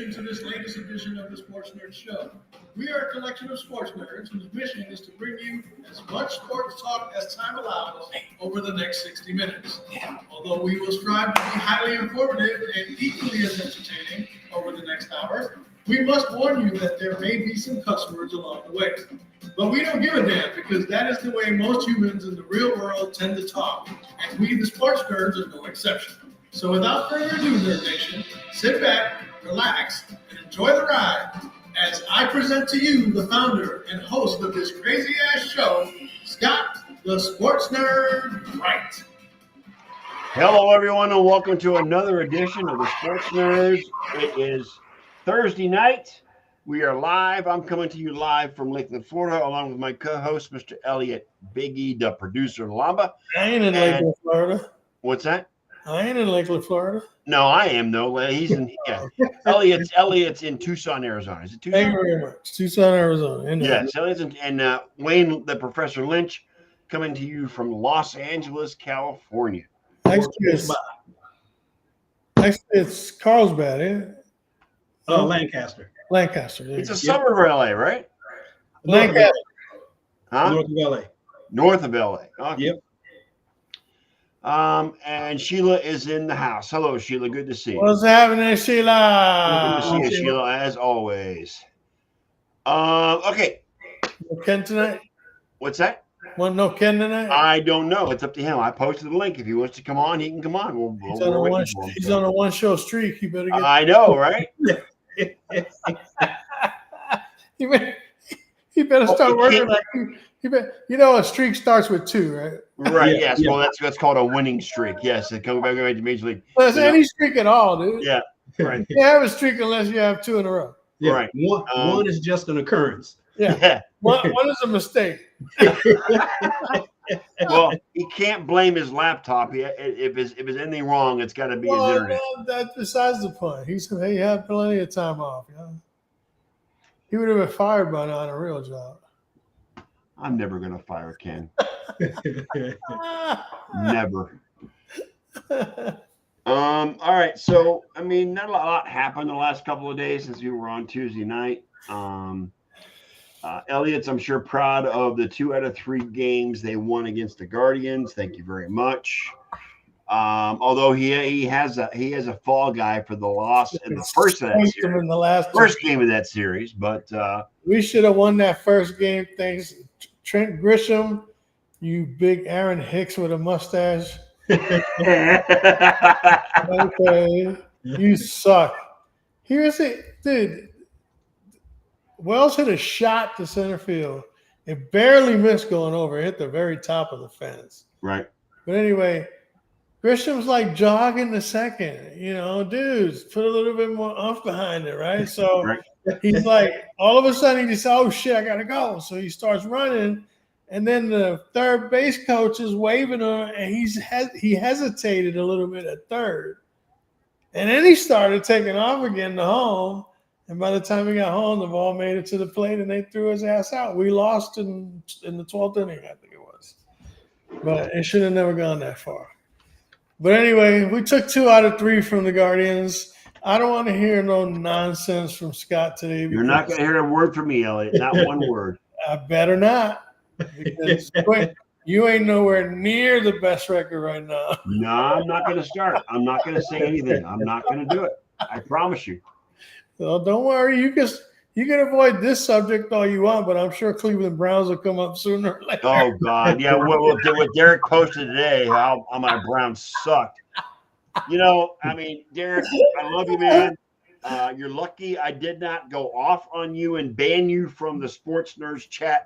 invitation to this latest edition of the Sports Nerd Show. We are a collection of sports nerds whose mission is to bring you as much sports talk as time allows over the next 60 minutes. Although we will strive to be highly informative and equally as entertaining over the next hour, we must warn you that there may be some cuss words along the way. But we don't give a damn because that is the way most humans in the real world tend to talk, and we, the sports nerds, are no exception. So without further ado, Nerd Nation, sit back, relax, and enjoy the ride as I present to you the founder and host of this crazy-ass show, Scott, the Sports Nerd Wright. Hello, everyone, and welcome to another edition of the Sports Nerds. It is Thursday night. We are live. I'm coming to you live from Lakeland, Florida, along with my co-host, Mr. Elliot Biggie, the producer, Lamba. I ain't in Lakeland, Florida. What's that? I ain't in Lakeland, Florida. No, I am, though. He's in Elliot's in Tucson, Arizona. Is it Tucson? Thank you very much. Tucson, Arizona. Yes, Elliot's and Wayne, the Professor Lynch, coming to you from Los Angeles, California. Actually, it's Carlsbad, isn't it? Lancaster. Lancaster. It's a suburb of LA, right? Lancaster. Huh? North of LA. North of LA. Okay. Yep. And Sheila is in the house. Hello, Sheila. Good to see you. What's happening, Good Sheila? to see you, Sheila, as always. Okay. No Ken tonight? What's that? Want no Ken tonight? I don't know. It's up to him. I posted the link. If he wants to come on, he can come on. He's on a one-show streak. You better get. I know, right? He better start working like a streak starts with 2, right? Right. Yes. Yeah. Well, that's called a winning streak. Yes. It comes back to Major League. Well, it's any streak at all, dude. Yeah. Right. You have a streak unless you have 2 in a row. Yeah. Right. One is just an occurrence. Yeah. One is a mistake. Well, he can't blame his laptop. If it's anything wrong, it's got to be his internet. No, that's besides the point. He had plenty of time off. Yeah. He would have been fired by now on a real job. I'm never going to fire Ken. Never. All right. So, I mean, not a lot happened the last couple of days since we were on Tuesday night. Elliot's, I'm sure, proud of the 2 out of 3 games they won against the Guardians. Thank you very much. Although he has a fall guy for the loss in the first of that series, in the last first game of that series. But we should have won that first game. Thanks, Trent Grisham, you big Aaron Hicks with a mustache. Okay, you suck. Here's it, dude. Wells hit a shot to center field. It barely missed going over. It hit the very top of the fence. Right. But anyway, Grisham's like jogging the second. Dudes, put a little bit more oomph behind it, right? So Right. He's like, all of a sudden he just, oh shit, I gotta go. So he starts running, and then the third base coach is waving him, and he hesitated a little bit at third. And then he started taking off again to home. And by the time he got home, the ball made it to the plate, and they threw his ass out. We lost in the 12th inning, I think it was. But it should have never gone that far. But anyway, we took 2 out of 3 from the Guardians. I don't want to hear no nonsense from Scott today. You're not going to hear a word from me, Elliot. Not one word. I better not. Because you ain't nowhere near the best record right now. No, I'm not going to start. I'm not going to say anything. I'm not going to do it. I promise you. So don't worry. You can avoid this subject all you want, but I'm sure Cleveland Browns will come up sooner or later. Oh, God. Yeah, what Derek posted today, how my Browns sucked. I mean, Derek, I love you, man. You're lucky I did not go off on you and ban you from the Sports Nerds chat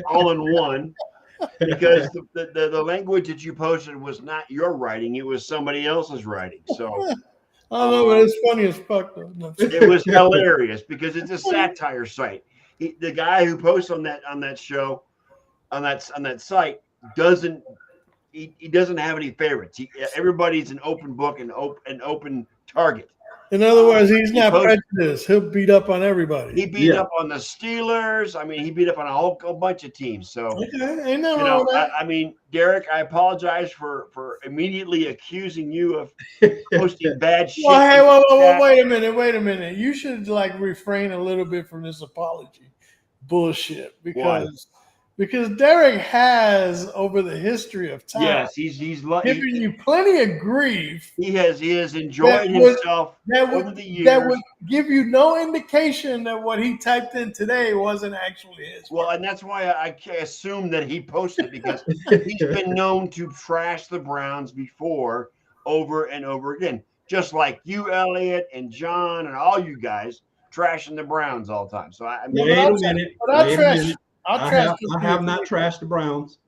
all in one, because the language that you posted was not your writing. It was somebody else's writing. So I know, but it's funny as fuck, though. No. It was hilarious because it's a satire site. The guy who posts on that show, on that site, doesn't have any favorites. Everybody's an open book and open target. In other words, he's He not posted- prejudiced. He'll beat up on He everybody. beat Yeah. up on the Steelers. I mean, he beat up on a whole bunch of teams. So, Okay, ain't nothing you wrong know, with that. I mean, Derek, I apologize for immediately accusing you of posting bad shit. Well, hey, in the chat. wait a minute. You should like refrain a little bit from this apology bullshit because Derek has over the history of time Yes, he's given you plenty of grief he has enjoyed That would- himself that over would the years. that would give you no indication that what he typed in today wasn't actually his. Well, and that's why I assume that he posted because he's been known to trash the Browns before over and over again, just like you, Elliot, and John, and all you guys trashing the Browns all the time. So I mean, Wait a minute. But I'll Wait a trash. minute. I'll I trash. have, this I have dude. not trashed the Browns.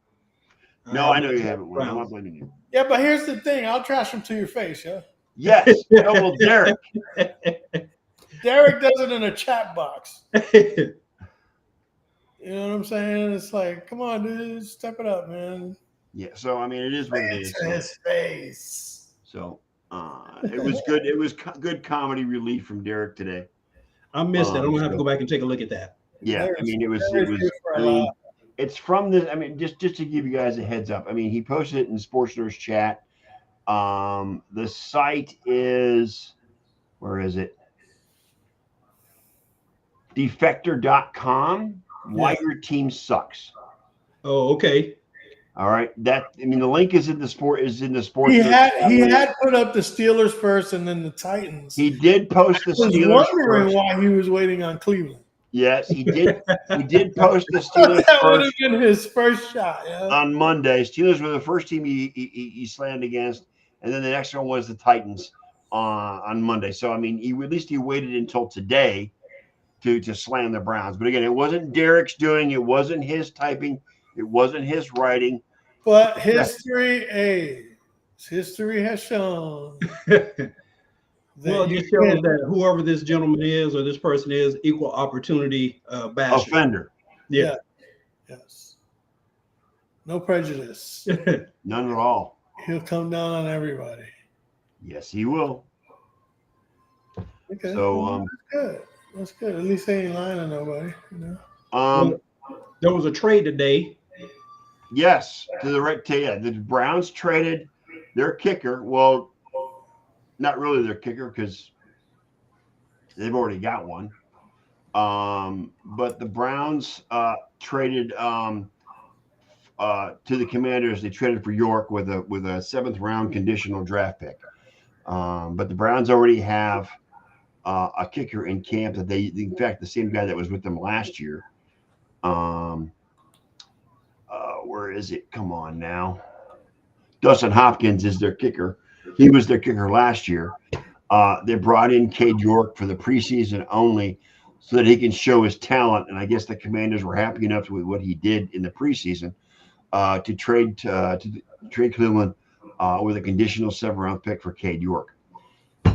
no, I know you haven't. Well, I'm not Browns. blaming you. Yeah, but here's the thing. I'll trash him to your face. Yeah. Yes, no, well, Derek. Derek does it in a chat box. You know what I'm saying? It's like, come on, dude, step it up, man. Yeah, so I mean, it is what it is. To So, his face. it was good. It was good comedy relief from Derek today. I missed it. I'm gonna have to go back and take a look at that. Yeah, I mean, it was. Derek's here for a I mean, lot. it's from this. I mean, just to give you guys a heads up. I mean, he posted it in Sports Nurse chat. The site is, where is it? Defector.com. Why your team sucks. Oh, okay. All right. That, I mean, the link is in the sports He Nurse had chat. put up the Steelers first and then the Titans. He did post the I was Steelers wondering first. why he was waiting on Cleveland. Yes, he did. He did post the Steelers That would have first been his first shot. Yeah. on Monday. Steelers were the first team he slammed against, and then the next one was the Titans on Monday. So I mean, at least he waited until today to slam the Browns. But again, it wasn't Derek's doing. It wasn't his typing. It wasn't his writing. But history has shown. Well, it just shows that whoever this gentleman is or this person is, equal opportunity basher. Offender. Yeah. Yes. No prejudice. None at all. He'll come down on everybody. Yes, he will. Okay. So, well, that's good. That's good. At least they ain't lying to nobody. You know. There was a trade today. Yes, to the right. The Browns traded their kicker. Well, not really their kicker because they've already got one. But the Browns traded to the Commanders. They traded for York with a 7th round conditional draft pick. But the Browns already have a kicker in camp that in fact, the same guy that was with them last year. Where is it? Come on now. Dustin Hopkins is their kicker. He was their kicker last year. They brought in Cade York for the preseason only so that he can show his talent. And I guess the Commanders were happy enough with what he did in the preseason to trade Cleveland with a conditional 7th round pick for Cade York.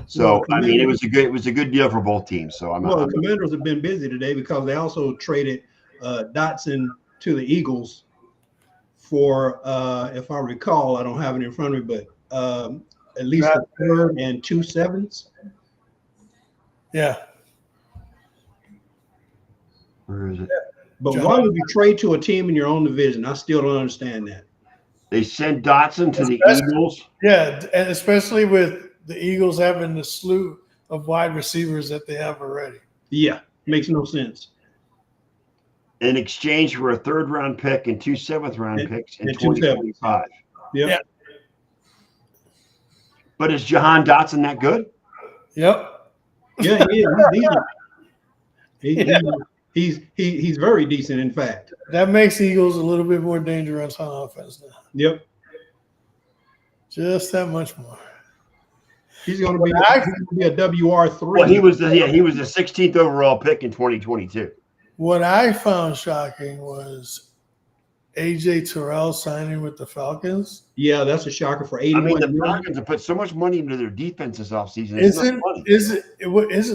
So I mean, it was a good deal for both teams. So the Commanders have been busy today because they also traded Dotson to the Eagles for, if I recall, I don't have it in front of me, but at least a 3rd and 2 7s. Yeah. Where is it? But why would you trade to a team in your own division? I still don't understand that. They sent Dotson to the Eagles. Yeah, and especially with the Eagles having the slew of wide receivers that they have already. Yeah, makes no sense. In exchange for a 3rd round pick and 2 7th round picks in and 2 2025. Yeah. But is Jahan Dotson that good? Yep. Yeah, he's very decent, in fact. That makes Eagles a little bit more dangerous on offense now. Yep. Just that much more. He's going to be a WR3. Well, he was the 16th overall pick in 2022. What I found shocking was AJ Terrell signing with the Falcons. Yeah, that's a shocker for 81 I mean, the million. Falcons have put so much money into their defense this offseason. It's not funny.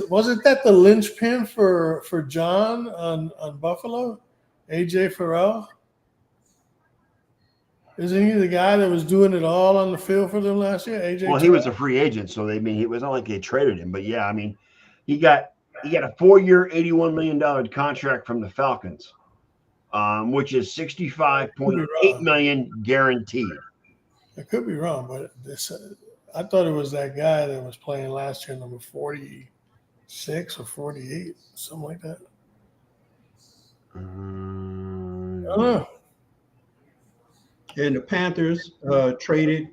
Wasn't that the linchpin for John on Buffalo? AJ Farrell? Isn't he the guy that was doing it all on the field for them last year? AJ. Well, he was a free agent, so it was not like they traded him. But yeah, I mean, he got a 4-year, $81 million contract from the Falcons, which is $65.8 million guaranteed. I could be wrong, but I thought it was that guy that was playing last year, number 46 or 48, something like that. I don't know. And the Panthers traded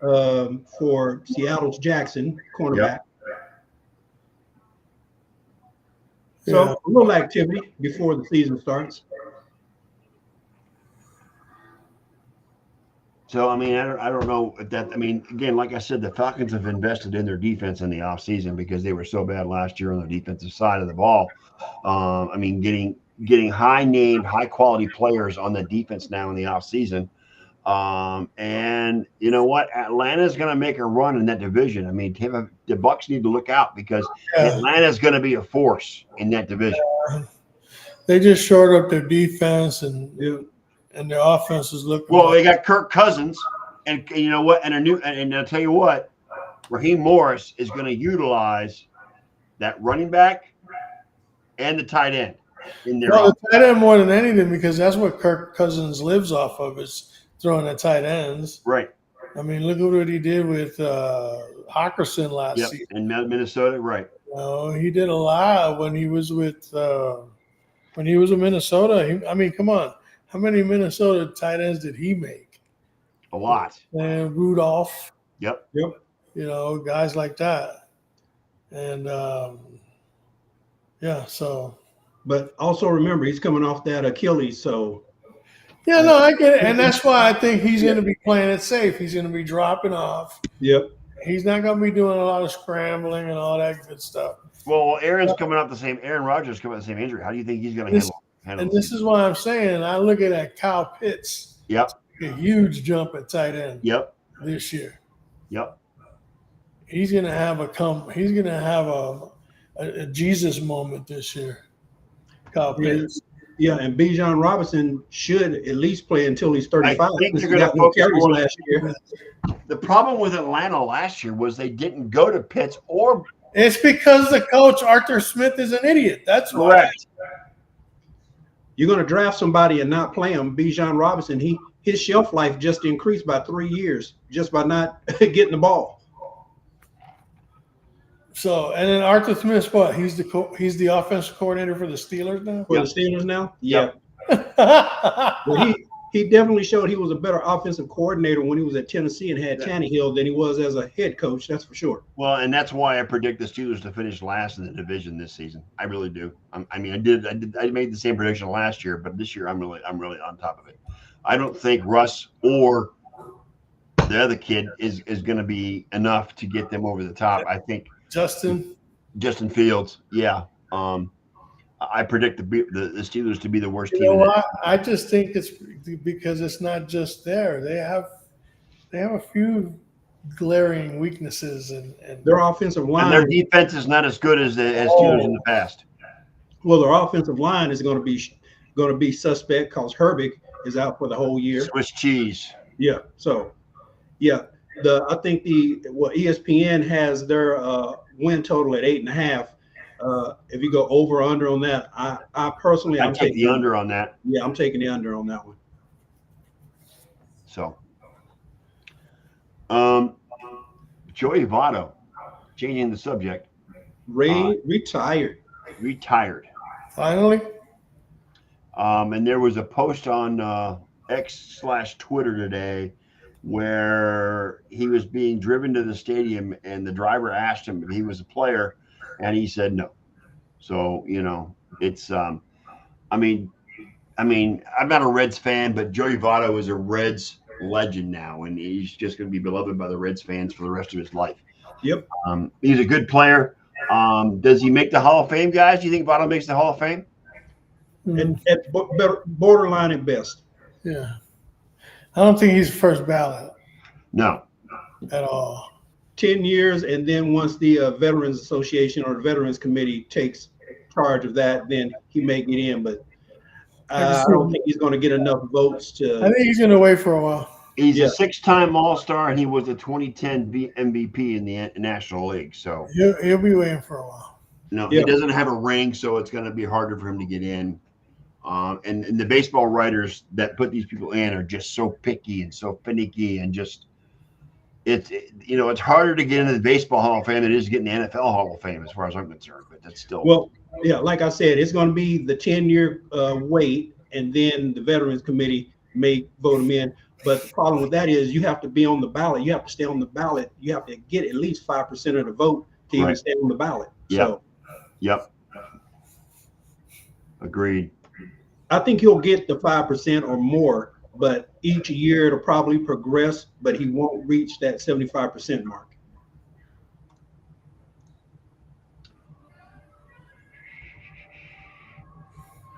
for Seattle's Jackson, cornerback. Yeah. So a little activity before the season starts. So, I mean, I don't know if that – I mean, again, like I said, the Falcons have invested in their defense in the offseason because they were so bad last year on the defensive side of the ball. I mean, getting high-named, high-quality players on the defense now in the offseason. And you know what? Atlanta's going to make a run in that division. I mean, the Bucs need to look out because Atlanta's going to be a force in that division. They just shored up their defense and their offense is looking. Well, they got Kirk Cousins, and you know what? And I'll tell you what, Raheem Morris is going to utilize that running back and the tight end in their. Well, the tight end more than anything because that's what Kirk Cousins lives off of is throwing the tight ends. Right. I mean, look at what he did with Hockenson last season. In Minnesota, right. He did a lot when he was with Minnesota. I mean, come on. How many Minnesota tight ends did he make? A lot. And Rudolph. Yep. Guys like that. And, so. But also remember, he's coming off that Achilles, so. Yeah, no, I get it. And that's why I think he's going to be playing it safe. He's going to be dropping off. Yep. He's not going to be doing a lot of scrambling and all that good stuff. Well, Aaron Rodgers coming off the same injury. How do you think he's going to handle and this is why I'm saying I look at that Kyle Pitts. Yep. A huge jump at tight end. Yep. This year. Yep. He's gonna have a Jesus moment this year. Kyle Pitts. Yeah, and Bijan Robinson should at least play until he's 35. I think you're going to focus on last year. The problem with Atlanta last year was they didn't go to Pitts or. It's because the coach Arthur Smith is an idiot. That's correct. You're going to draft somebody and not play him. Bijan Robinson, his shelf life just increased by 3 years just by not getting the ball. So, and then Arthur Smith, what? He's the offensive coordinator for the Steelers now. For the Steelers now, yeah. Yeah. Well, he definitely showed he was a better offensive coordinator when he was at Tennessee and had Tannehill than he was as a head coach. That's for sure. Well, and that's why I predict the Steelers to finish last in the division this season. I really do. I made the same prediction last year, but this year I'm really on top of it. I don't think Russ or the other kid is going to be enough to get them over the top. I think Justin Fields. Yeah. I predict the Steelers to be the worst team. You know what? I just think it's because it's not just there. They have a few glaring weaknesses and their offensive line and their defense is not as good as Steelers in the past. Well, their offensive line is going to be suspect because Herbig is out for the whole year. Swiss cheese. Yeah. So, yeah. I think ESPN has their win total at 8.5. If you go over or under on that, I personally I'm taking the under on that. Yeah, I'm taking the under on that one. So, Joey Votto, changing the subject. Retired. finally. And there was a post on X/Twitter today where he was being driven to the stadium, and the driver asked him if he was a player, and he said no. So, it's I mean, I'm not a Reds fan, but Joey Votto is a Reds legend now, and he's just going to be beloved by the Reds fans for the rest of his life. Yep. He's a good player. Does he make the Hall of Fame, guys? Do you think Votto makes the Hall of Fame? At borderline at best. Yeah. I don't think he's first ballot. No. At all. 10 years, and then once the Veterans Association or the Veterans Committee takes charge of that, then he may get in. But I don't think he's going to get enough votes to. I think he's going to wait for a while. He's Yeah. a 6-time All-Star, and he was a 2010 MVP in the National League. So, He'll be waiting for a while. no, Yeah. he doesn't have a ring, so it's going to be harder for him to get in. And the baseball writers that put these people in are just so picky and so finicky, and just it's harder to get into the Baseball Hall of Fame than it is to get in the NFL Hall of Fame, as far as I'm concerned. But that's still Well, yeah, like I said, it's going to be the 10-year wait, and then the Veterans Committee may vote him in. But the problem with that is you have to be on the ballot. You have to stay on the ballot. You have to get at least 5% of the vote to even Right. stay on the ballot. Yep. So Yep. Agreed. I think he'll get the 5% or more, but each year it'll probably progress, but he won't reach that 75% mark.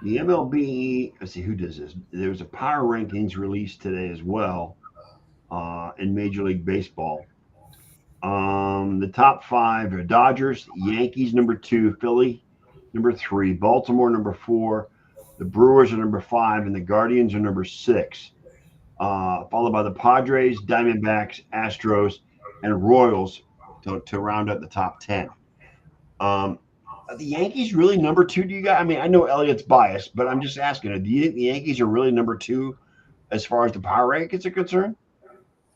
The MLB, let's see who does this. There's a power rankings released today as well in Major League Baseball. The top 5 are Dodgers, Yankees number 2, Philly number 3, Baltimore number 4, the Brewers are number 5, and the Guardians are number 6. Followed by the Padres, Diamondbacks, Astros, and Royals to round up the top 10. Are the Yankees really number 2? Do you guys? I mean, I know Elliot's biased, but I'm just asking. Do you think the Yankees are really number 2 as far as the power rankings are concerned?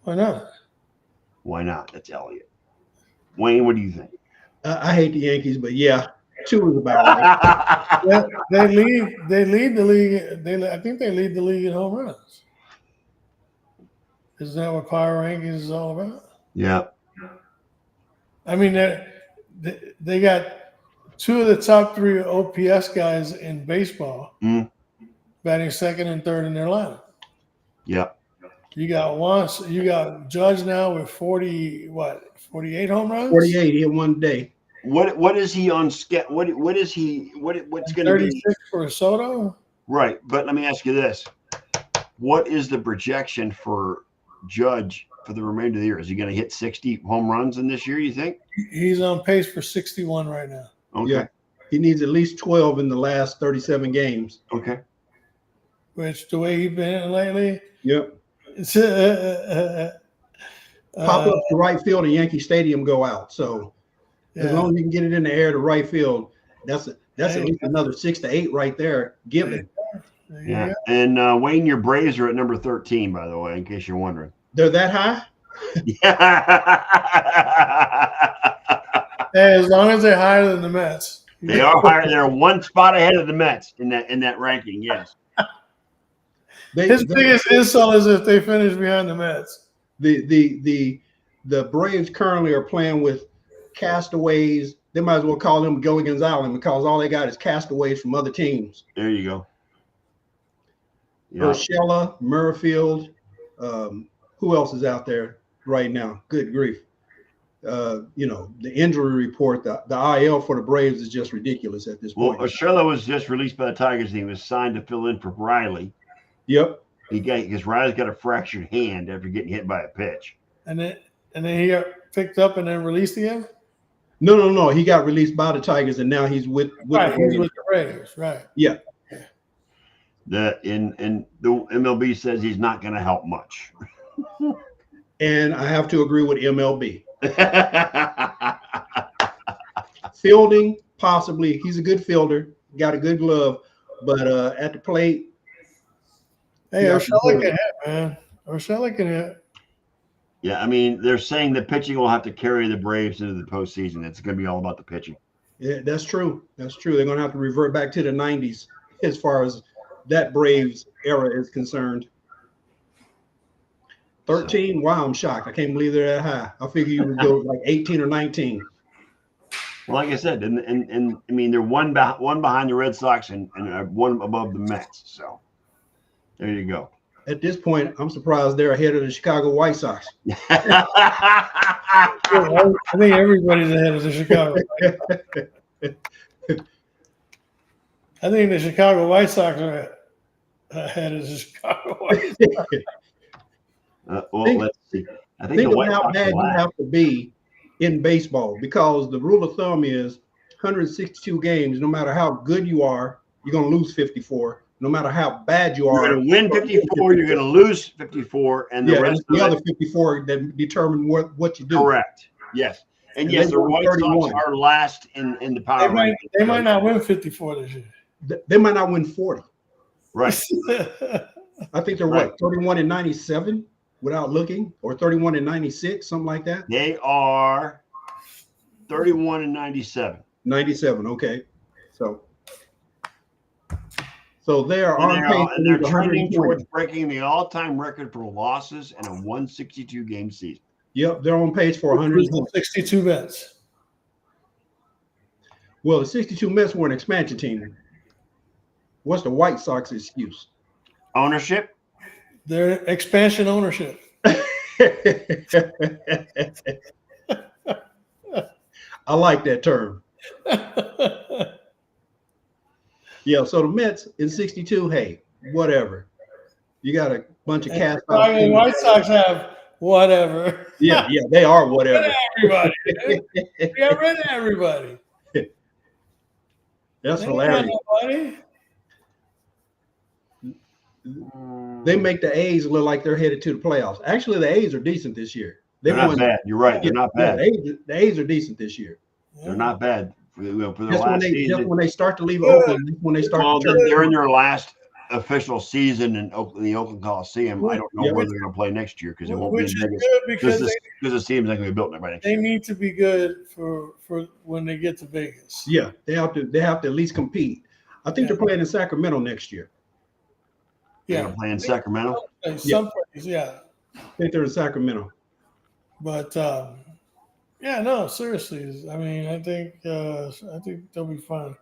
Why not? Why not? That's Elliot. Wayne, what do you think? I hate the Yankees, but yeah, 2 is about right. Yeah, they lead the league. I think they lead the league in home runs. Isn't that what power rankings is all about? Yeah. I mean, they got 2 of the top 3 OPS guys in baseball batting second and third in their lineup. Yeah. You got Judge now with 48 home runs? 48 in one day. What is he on? What is he? What's going to be? 36 for Soto? Right. But let me ask you this: what is the projection for Judge for the remainder of the year? Is he going to hit 60 home runs in this year? You think? He's on pace for 61 right now. Okay. Yeah. He needs at least 12 in the last 37 games. Okay. Which the way he's been lately, Yep. it's, Pop up to right field and Yankee Stadium go out. So as long as you can get it in the air to right field, that's at least another 6 to 8 right there given. Yeah. And Wayne, your Braves are at number 13, by the way, in case you're wondering. They're that high? Yeah. Hey, as long as they're higher than the Mets. They are higher. They're 1 spot ahead of the Mets in that ranking. Yes. His biggest insult is if they finish behind the Mets. The Braves currently are playing with castaways. They might as well call them Gilligan's Island because all they got is castaways from other teams. There you go. Yeah. Urshela, Murfield. Who else is out there right now? Good grief. The injury report, the IL for the Braves is just ridiculous at this point. Well, Urshela was just released by the Tigers. And he was signed to fill in for Riley. Yep. Because Riley's got a fractured hand after getting hit by a pitch. And then he got picked up and then released again? No. He got released by the Tigers and now he's with He's the with the Braves, right. Yeah. The MLB says he's not going to help much. And I have to agree with MLB. Fielding, possibly. He's a good fielder, got a good glove, but at the plate. Hey, Urshela can hit, man. Urshela can hit. Yeah, I mean, they're saying the pitching will have to carry the Braves into the postseason. It's going to be all about the pitching. Yeah, that's true. That's true. They're going to have to revert back to the 90s as far as that Braves era is concerned. 13? Wow, I'm shocked. I can't believe they're that high. I figure you would go like 18 or 19. Well, like I said, and I mean, they're one behind the Red Sox and 1 above the Mets. So there you go. At this point, I'm surprised they're ahead of the Chicago White Sox. I think everybody's ahead of the Chicago. I think the Chicago White Sox are ahead of the Chicago White Sox. Let's see. I think Think the of White how Sox bad you have to be in baseball because the rule of thumb is 162 games. No matter how good you are, you're going to lose 54. no matter how bad you You're are. going to win 54. You're going to lose 54, and the Yeah, rest and the of other 54 that determine what you do. correct. Yes, and And yes, they the won White Sox 31. are last in the They power might, rankings. they might not win 54 this year. They might not win 40. Right. I think they're Right. what, 31 and 97 without looking, or 31 and 96, something like that. They are 31 and 97. 97. Okay, so they are And on they're, pace to and they're lose trending 120. towards breaking the all-time record for losses in a 162 game season. Yep, they're on pace for 120. 62 Mets. Well, the 62 Mets were an expansion team. What's the White Sox excuse? Ownership. Their expansion ownership. I like that term. Yeah, so the Mets in 62, hey, whatever. You got a bunch of cast off. The White Sox have whatever. Yeah, they are whatever. Everybody. They got rid of everybody. That's They ain't got hilarious. nobody. They make the A's look like they're headed to the playoffs. Actually, the A's are decent this year. They're not bad. You're right. They're not bad. The A's are decent this year. They're not bad for their Just last season. when they start to leave Oakland, that's when they start Well, to turn. they're in their last official season in the Oakland Coliseum. I don't know Yeah. where they're going to play next year because it won't be Which in is Vegas. good because Because the stadium's not going to be built there by next they year. need to be good for when they get to Vegas. Yeah, they have to at least compete. I think they're playing in Sacramento next year. They're Yeah. going to play in Sacramento. Some places, yeah. I think they're in Sacramento. But yeah, no, seriously. I mean, I think they'll be fine.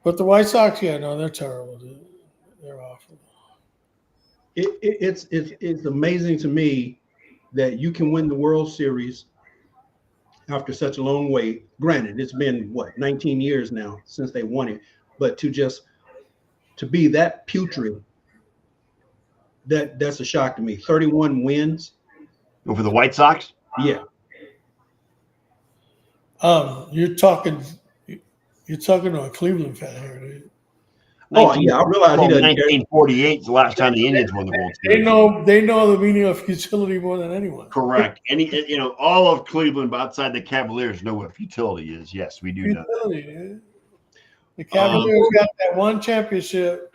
But the White Sox, yeah, no, they're terrible. They're awful. It's amazing to me that you can win the World Series after such a long wait. Granted, it's been 19 years now since they won it, but to be that putrid, that's a shock to me. 31 wins. Go for the White Sox. Yeah. You're talking to a Cleveland fan here, dude. Oh yeah, I realize he doesn't care. 1948 is the last time the Indians won the World Series. They know the meaning of futility more than anyone. Correct. All of Cleveland, outside the Cavaliers, know what futility is. Yes, we do know. Futility, dude. The Cavaliers got that one championship,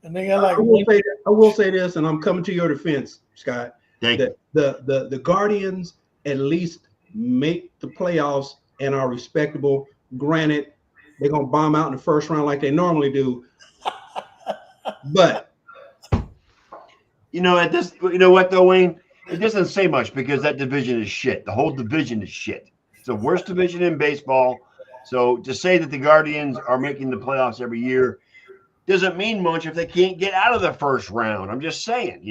and they got like. I will say this, and I'm coming to your defense, Scott. Thank you. The Guardians at least make the playoffs and are respectable. Granted, they're gonna bomb out in the first round like they normally do. But You know what though, Wayne? It doesn't say much because that division is shit. The whole division is shit. It's the worst division in baseball. So to say that the Guardians are making the playoffs every year doesn't mean much if they can't get out of the first round. I'm just saying,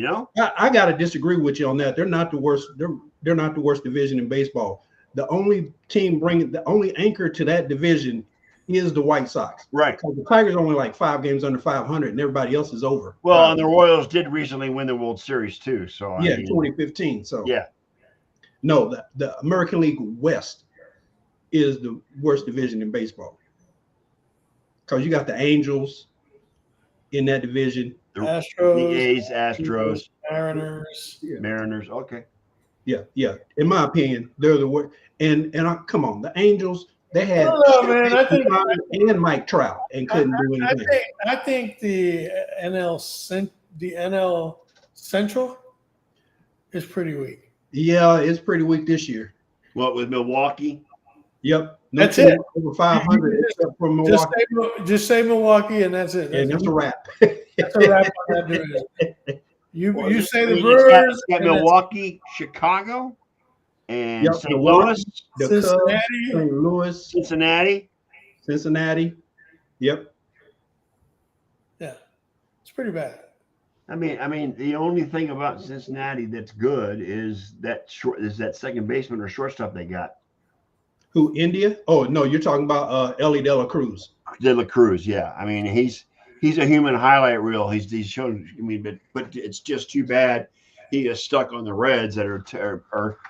I got to disagree with you on that. They're not the worst. They're not the worst division in baseball. The only anchor to that division is the White Sox. Right. Because the Tigers are only like 5 games under 500, and everybody else is over. Well, and the Royals did recently win the World Series too. So I mean, 2015. So yeah. No, the American League West is the worst division in baseball. Because you got the Angels in that division. The Astros, A's, Astros, Mariners. Okay. Yeah. In my opinion, they're the worst. And come on, the Angels, they had I think and Mike Trout and couldn't do anything. I think the NL Central is pretty weak. Yeah, it's pretty weak this year. What with Milwaukee? Yep. That's team it. Over 500 except for Milwaukee. Just say Milwaukee, and that's it. And that's a wrap. That's a wrap on that division. You say the You Brewers, got and that's Milwaukee, Chicago, and Yep, St. Milwaukee. Louis, The Cubs, Cincinnati. St. Louis, Cincinnati. Yep. Yeah, it's pretty bad. I mean, the only thing about Cincinnati that's good is that second baseman or shortstop they got. Who, India? Oh, no, you're talking about Ellie De La Cruz. De La Cruz, yeah. I mean, he's a human highlight reel. He's shown. I mean, but it's just too bad he is stuck on the Reds that are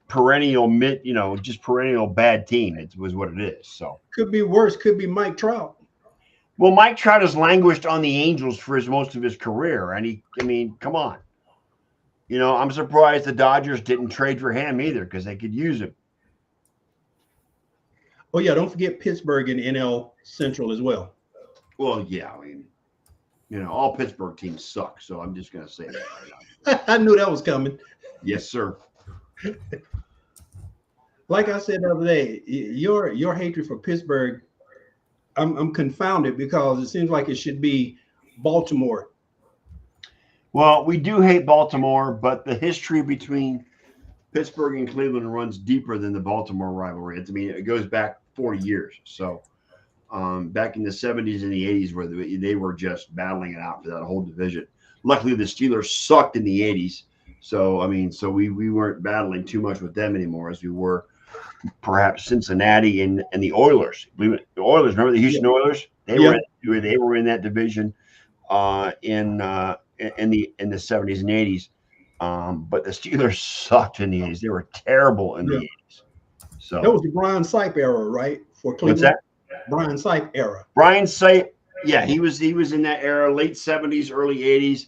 perennial just perennial bad team. It was what it is. So Could be worse. Could be Mike Trout. Well, Mike Trout has languished on the Angels for most of his career, and I mean, come on. You know, I'm surprised the Dodgers didn't trade for him either because they could use him. Oh yeah, don't forget Pittsburgh in NL Central as well. Well, yeah, I mean, you know, all Pittsburgh teams suck, so I'm just going to say that right now. I knew that was coming. Yes, sir. Like I said the other day, your hatred for Pittsburgh, I'm confounded because it seems like it should be Baltimore. Well, we do hate Baltimore, but the history between Pittsburgh and Cleveland runs deeper than the Baltimore rivalry. I mean, it goes back 40 years. So back in the 70s and the 80s where they were just battling it out for that whole division. Luckily, the Steelers sucked in the 80s. So, I mean, we weren't battling too much with them anymore as we were perhaps Cincinnati and the Oilers. The Oilers, remember the Houston Oilers? They were in that division in the 70s and 80s. But the Steelers sucked in the 80s. They were terrible in the 80s. So that was the Brian Sipe era, right? For Cleveland. What's that? Brian Sipe era. Brian Sipe, yeah, he was in that era, late 70s, early 80s.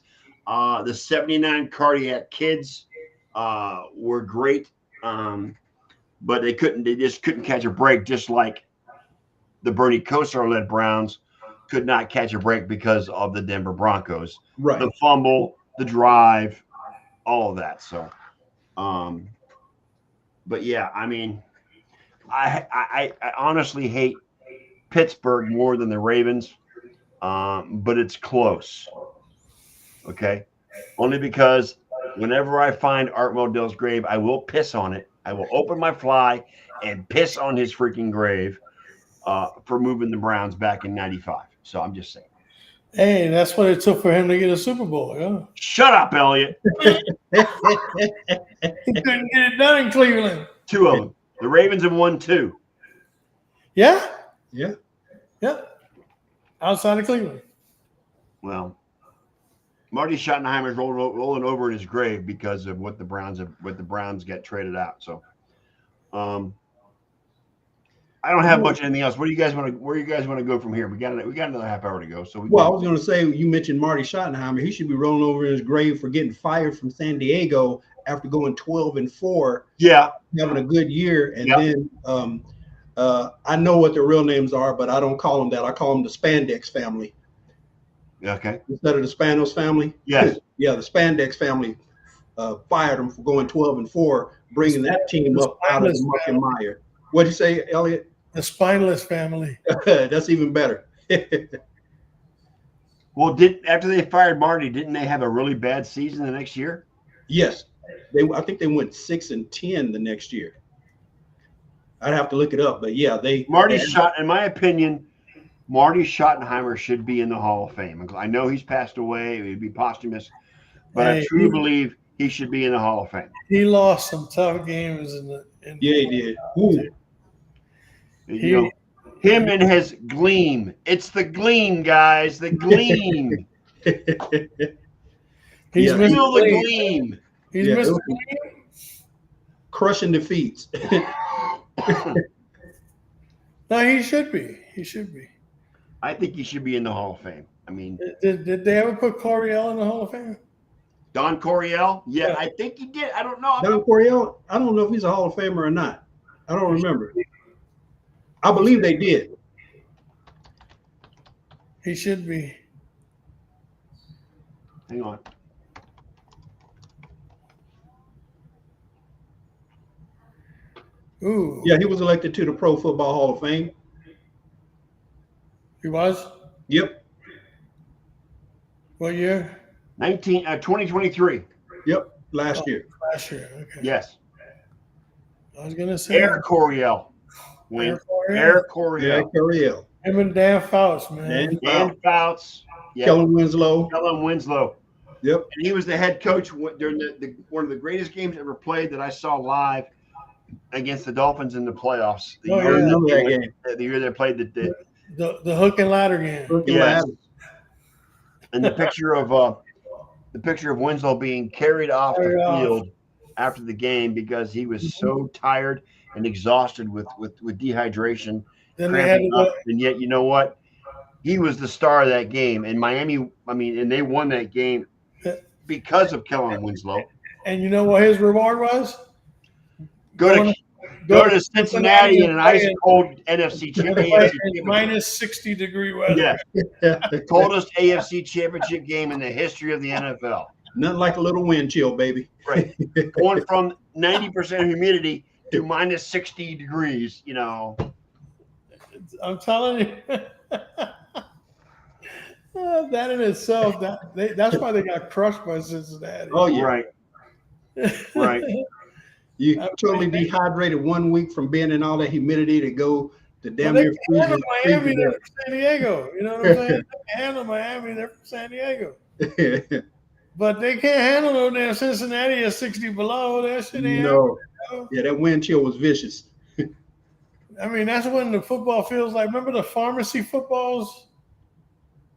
The 79 Cardiac Kids were great. But they just couldn't catch a break, just like the Bernie Kosar-led Browns could not catch a break because of the Denver Broncos. Right. The fumble, the drive, all of that. So, but yeah, I mean, I honestly hate Pittsburgh more than the Ravens, but it's close. Okay, only because whenever I find Art Modell's grave, I will piss on it. I will open my fly and piss on his freaking grave for moving the Browns back in '95. So I'm just saying. Hey, that's what it took for him to get a Super Bowl. Yeah. Shut up, Elliot. He couldn't get it done in Cleveland. 2 of them. The Ravens have won 2. Yeah? Yeah. Yeah. Outside of Cleveland. Well, Marty Schottenheimer's rolling over in his grave because of what the Browns get traded out. So, I don't have much anything else. Where do you guys want to go from here? We got another half hour to go. So I was going to say, you mentioned Marty Schottenheimer. He should be rolling over in his grave for getting fired from San Diego after going 12-4. Yeah, having a good year, and then I know what their real names are, but I don't call them that. I call them the Spandex family. Okay. Instead of the Spanos family. Yes. Yeah, the Spandex family fired him for going 12-4, bringing that team up out of the muck and mire. What'd you say, Elliot? The spineless family. That's even better. Well, after they fired Marty, didn't they have a really bad season the next year? Yes, I think they went 6-10 the next year. I'd have to look it up, but yeah, in my opinion, Marty Schottenheimer should be in the Hall of Fame. I know he's passed away; it would be posthumous, but I truly believe he should be in the Hall of Fame. He lost some tough games he did. Ooh. Him and his gleam. It's the gleam, guys. The gleam. He's Feel the gleam. He's Mr. Gleam. Crushing defeats. No, he should be. He should be. I think he should be in the Hall of Fame. I mean, did they ever put Coryell in the Hall of Fame? Don Coryell? Yeah, I think he did. I don't know. Don Coryell, I don't know if he's a Hall of Famer or not. I don't remember. I believe they did. He should be. Hang on. Ooh. Yeah, he was elected to the Pro Football Hall of Fame. He was? Yep. What year? 2023. Yep. Last year. Last year. Okay. Yes. I was gonna say Eric Coryell. Eric Coryell. Yeah, Coryell. Him and Dan Fouts, man. Dan Fouts. Yeah. Kellen Winslow. Yep. And he was the head coach during one of the greatest games ever played that I saw live against the Dolphins in the playoffs. I remember that game. The year they played the hook and ladder game. Yes. And the picture of Winslow being carried off the field after the game because he was so tired and exhausted with dehydration. Then they had and yet, you know what? he was the star of that game. And Miami, and they won that game because of Kellen Winslow. And you know what his reward was? Go to Cincinnati in an ice cold NFC championship. Minus 60-degree weather. Yeah, the coldest AFC championship game in the history of the NFL. Nothing like a little wind chill, baby. Right. Going from 90% humidity to minus 60 degrees, I'm telling you. That in itself, that's why they got crushed by Cincinnati. Oh, yeah. Right. Right. You totally dehydrated 1 week from being in all that humidity to go to damn near freezing. Miami, they're from San Diego. You know what I'm saying? They can handle Miami, they're from San Diego. But they can't handle no damn Cincinnati at 60 below. That shit ain't no. Yeah, that wind chill was vicious. I mean, that's when the football feels like. Remember the pharmacy footballs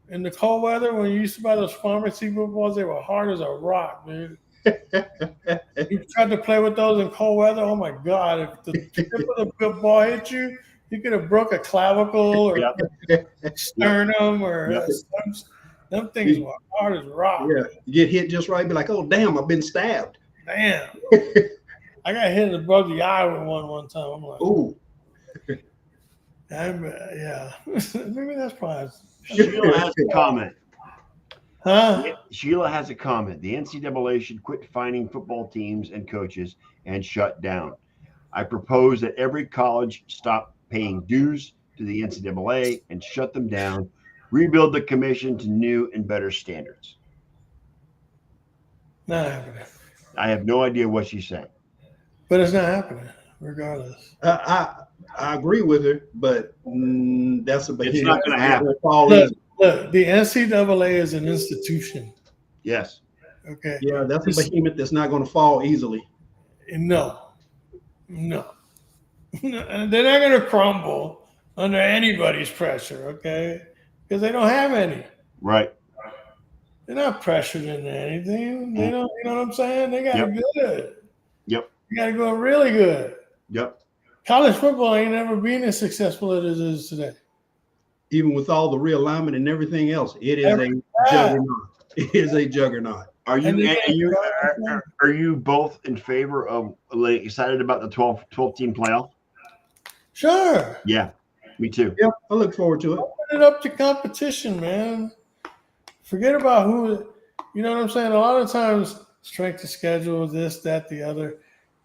in the cold weather when you used to buy those pharmacy footballs? They were hard as a rock, dude. You tried to play with those in cold weather. Oh my God! If the tip of the ball hit you, you could have broke a clavicle or sternum or them things were hard as rock. Yeah, you get hit just right, be like, "Oh damn, I've been stabbed." Damn, I got hit above the eye with one time. I'm like, ooh. Yeah, maybe that's probably. Sheila has a comment. Huh? Sheila has a comment. The NCAA should quit fining football teams and coaches and shut down. I propose that every college stop paying dues to the NCAA and shut them down. Rebuild the commission to new and better standards. Not happening. I have no idea what she's saying. But it's not happening, regardless. I agree with her, but that's it's not going to happen. Look, the NCAA is an institution. Yes. Okay. Yeah, that's a behemoth that's not going to fall easily. No. And they're not going to crumble under anybody's pressure, okay? Because they don't have any. Right. They're not pressured into anything. They don't. You know what I'm saying? They got it good. Yep. You got to go really good. Yep. College football ain't never been as successful as it is today. Even with all the realignment and everything else, it is a juggernaut. It is a juggernaut. Are you both in favor of excited about the 12 team playoff? Sure. Yeah, me too. Yeah, I look forward to it. Open it up to competition, man. Forget about who. You know what I'm saying? A lot of times, strength of schedule, this, that, the other.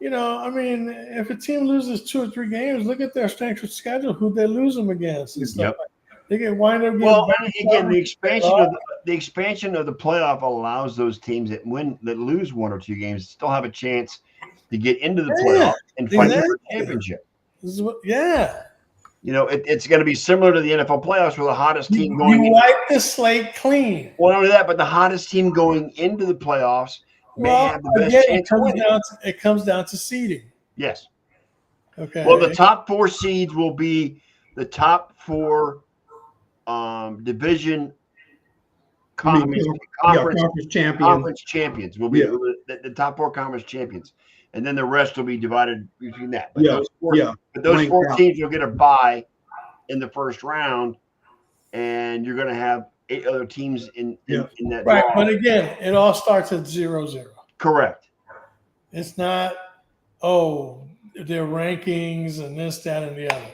If a team loses 2 or 3 games, look at their strength of schedule, who they lose them against. And stuff like they get wind up. Well, again, the expansion of the playoff allows those teams that lose 1 or 2 games still have a chance to get into the playoff and fight for the championship. It's going to be similar to the NFL playoffs where the hottest team going. You wipe the slate clean. Well, not only that, but the hottest team going into the playoffs may have the best chance. It comes down to seeding. Yes. Okay. Well, the top 4 seeds will be the top 4 division conference champions will be the top 4 conference champions, and then the rest will be divided between that. But those 4 teams will get a bye in the first round, and you're going to have 8 other teams in that. Right, but again, it all starts at 0-0. Correct. It's not their rankings and this, that, and the other.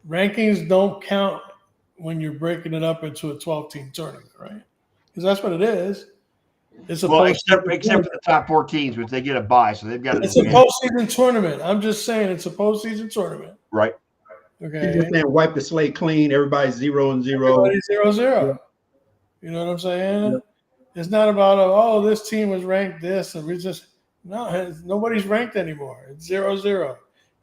Rankings don't count when you're breaking it up into a 12-team tournament, right? Because that's what it is. It's except for the top 4 teams, which they get a bye, so they've got. It's a postseason tournament. I'm just saying it's a postseason tournament. Right. Okay. You just saying wipe the slate clean. Everybody's 0-0. Everybody's 0-0. You know what I'm saying? Yeah. It's not about this team was ranked this, and nobody's ranked anymore. It's 0-0.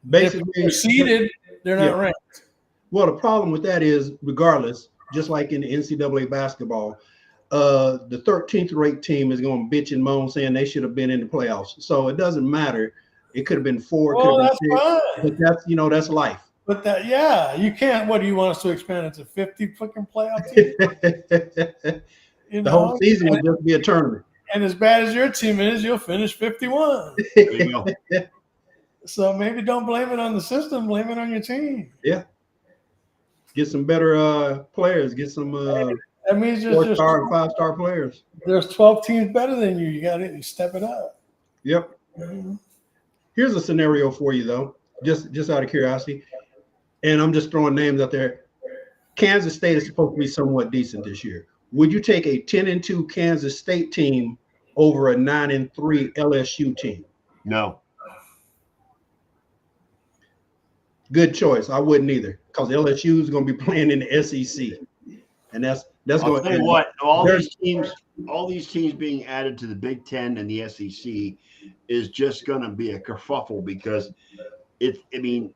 Basically, if they're seeded, they're not ranked. Well, the problem with that is, regardless, just like in the NCAA basketball, the 13th ranked team is going to bitch and moan saying they should have been in the playoffs. So it doesn't matter. It could have been 4. Well, that's fine. But that's life. But you can't. What do you want us to expand it to 50 fucking playoff teams? The whole season would just be a tournament. And as bad as your team is, you'll finish 51. There you go. So maybe don't blame it on the system. Blame it on your team. Yeah. Get some better players. Get some That means there's 4-star and 5-star players. there's 12 teams better than you. You got to step it up. Yep. Here's a scenario for you though, just out of curiosity, and I'm just throwing names out there. Kansas State is supposed to be somewhat decent this year. Would you take a 10-2 Kansas State team over a 9-3 LSU team? No. Good choice. I wouldn't either, because LSU is going to be playing in the SEC, and that's I'll going. tell you what, all these teams being added to the Big Ten and the SEC is just going to be a kerfuffle because and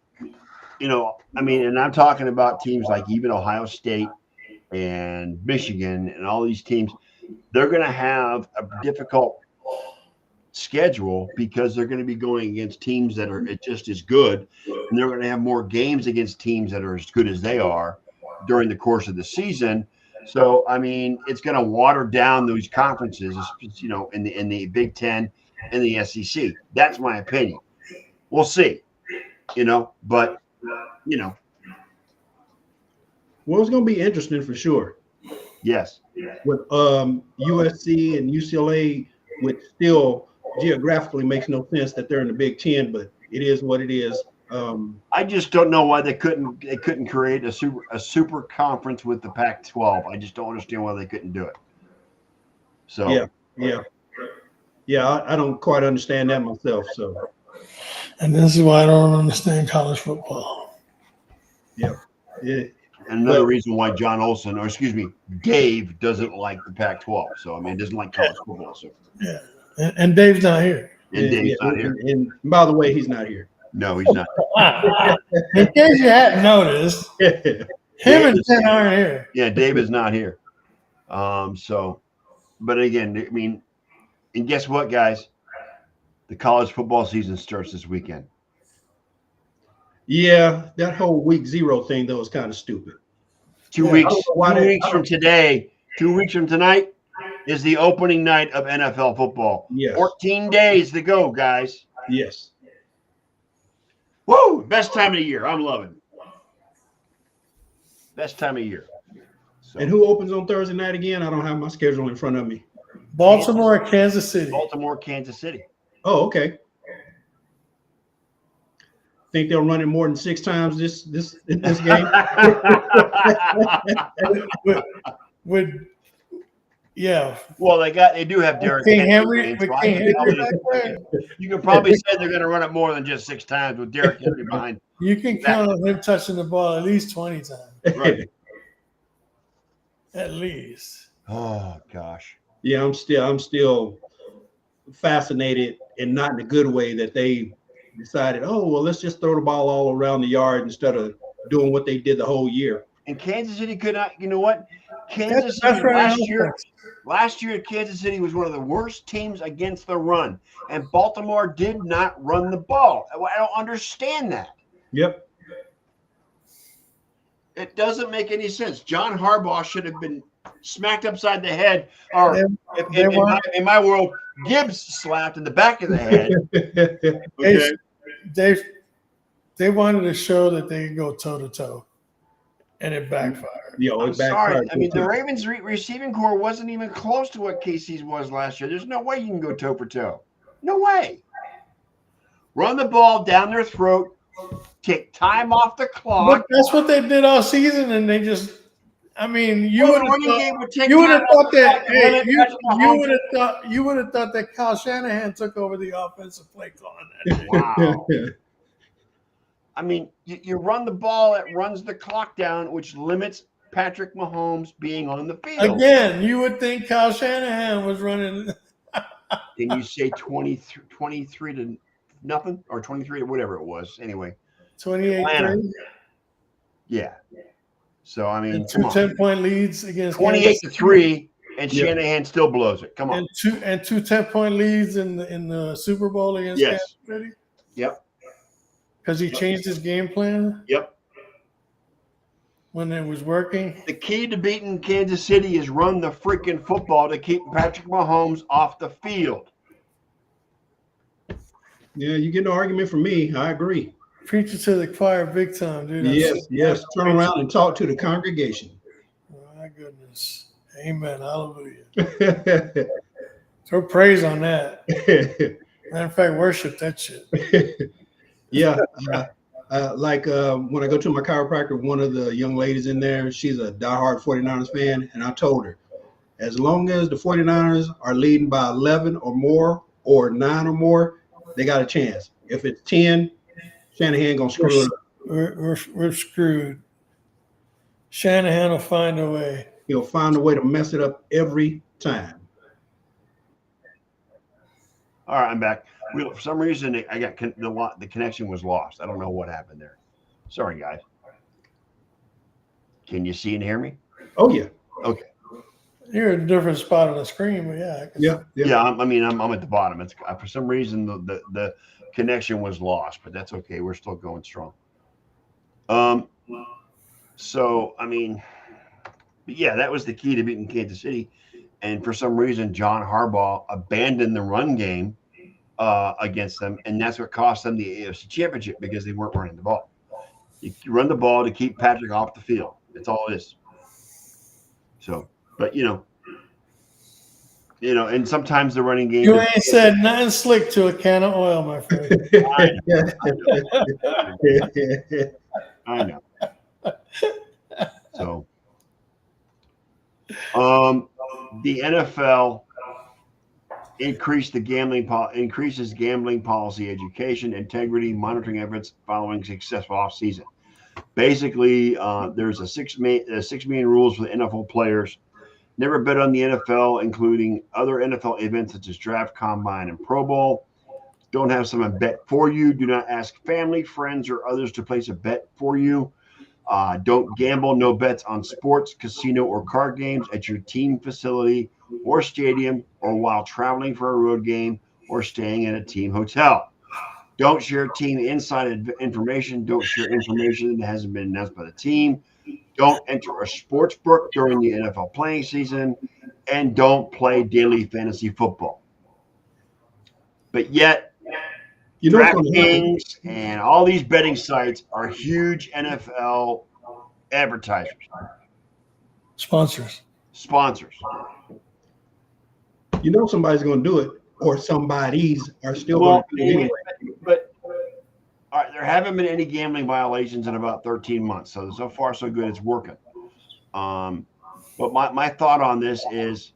I'm talking about teams like even Ohio State and Michigan and all these teams. They're going to have a difficult schedule because they're going to be going against teams that are just as good, and they're going to have more games against teams that are as good as they are during the course of the season. So, I mean, it's going to water down those conferences, in the Big Ten and the SEC. That's my opinion. We'll see, but. Well, it's going to be interesting for sure. Yes. With USC and UCLA, which still geographically makes no sense that they're in the Big Ten, but it is what it is. I just don't know why they couldn't create a super conference with the Pac-12. I just don't understand why they couldn't do it. So yeah. I don't quite understand that myself. So, And this is why I don't understand college football. yeah. And another reason why Dave doesn't like the Pac-12. So, I mean, doesn't like college football. So, Yeah. And Dave's not here. and Dave's not here. And by the way, he's not here. No, he's not. In case you hadn't noticed, him and Jen aren't here. Yeah, Dave is not here. But again, I mean, and guess what, guys? The college football season starts this weekend. Yeah, that whole week 0 thing though is kind of stupid. 2 weeks from today, 2 weeks from tonight is the opening night of NFL football. Yes. 14 days to go, guys. Yes. Woo! Best time of the year. I'm loving it. Best time of year. So, And who opens on Thursday night again? I don't have my schedule in front of me. Baltimore, Kansas City. Baltimore, Kansas City. Oh, okay. Think they'll run it more than 6 times this game? Yeah. Well, they do have Derrick King Henry. Henry, with King Henry back there. You can probably say they're going to run it more than just 6 times with Derrick Henry behind. You can count on him touching the ball at least 20 times. Right. At least. Oh gosh. Yeah, I'm still fascinated, and not in a good way, that they decided, oh well, let's just throw the ball all around the yard instead of doing what they did the whole year. And Kansas City could not. You know what? Kansas That's City right. last year, Kansas City was one of the worst teams against the run, and Baltimore did not run the ball. I don't understand that. Yep. It doesn't make any sense. John Harbaugh should have been smacked upside the head, or in my world, Gibbs slapped in the back of the head. Okay. They wanted to show that they could go toe to toe, and it backfired. I'm sorry. I mean, the Ravens' receiving core wasn't even close to what KC's was last year. There's no way you can go toe for toe. No way. Run the ball down their throat, take time off the clock. But that's what they did all season, and they just. I mean, you would have thought that Kyle Shanahan took over the offensive play calling that day. Wow. I mean, you run the ball, it runs the clock down, which limits Patrick Mahomes being on the field. Again, you would think Kyle Shanahan was running. Can you say 23 to nothing, or 23 to whatever it was? Anyway, 28-3. Yeah. So I mean, And two 10-point leads against 28-3, and Shanahan still blows it. Come on. And two 10-point leads in the Super Bowl against Kansas City. Yep. Because he changed his game plan. Yep. When it was working. The key to beating Kansas City is run the freaking football to keep Patrick Mahomes off the field. Yeah, you get no argument from me. I agree. Preaching to the choir big time, dude. Yes. Turn around and talk to the congregation. My goodness. Amen. Hallelujah. Throw praise on that. Matter of fact, worship that shit. Yeah. Like when I go to my chiropractor, one of the young ladies in there, she's a diehard 49ers fan. And I told her, as long as the 49ers are leading by 11 or more or 9 or more, they got a chance. If it's 10, Shanahan going to screw it up. We're screwed. Shanahan will find a way. He'll find a way to mess it up every time. All right, I'm back. For some reason, I got the connection was lost. I don't know what happened there. Sorry, guys. Can you see and hear me? Oh, yeah. Okay. You're in a different spot on the screen, but yeah. Yeah. I'm at the bottom. It's for some reason the connection was lost, but that's okay. We're still going strong. So yeah, that was the key to beating Kansas City, and for some reason, John Harbaugh abandoned the run game against them, and that's what cost them the AFC Championship because they weren't running the ball. You run the ball to keep Patrick off the field. That's all it is. So, but and sometimes the running game. You ain't said nothing slick to a can of oil, my friend. I know. So, the NFL increases gambling policy education, integrity, monitoring efforts following successful offseason. Basically, there's a 6 million rules for the NFL players. Never bet on the NFL, including other NFL events such as draft, combine, and Pro Bowl. Don't have someone bet for you. Do not ask family, friends, or others to place a bet for you. Don't gamble. No bets on sports, casino, or card games at your team facility or stadium, or while traveling for a road game or staying in a team hotel. Don't share team inside information. Don't share information that hasn't been announced by the team. Don't enter a sports book during the NFL playing season, and don't play daily fantasy football. But yet, DraftKings and all these betting sites are huge NFL advertisers. Sponsors. Somebody's going to do it, or somebody's are still going to do it anyway. But all right, there haven't been any gambling violations in about 13 months. So far, so good. It's working. But my thought on this is,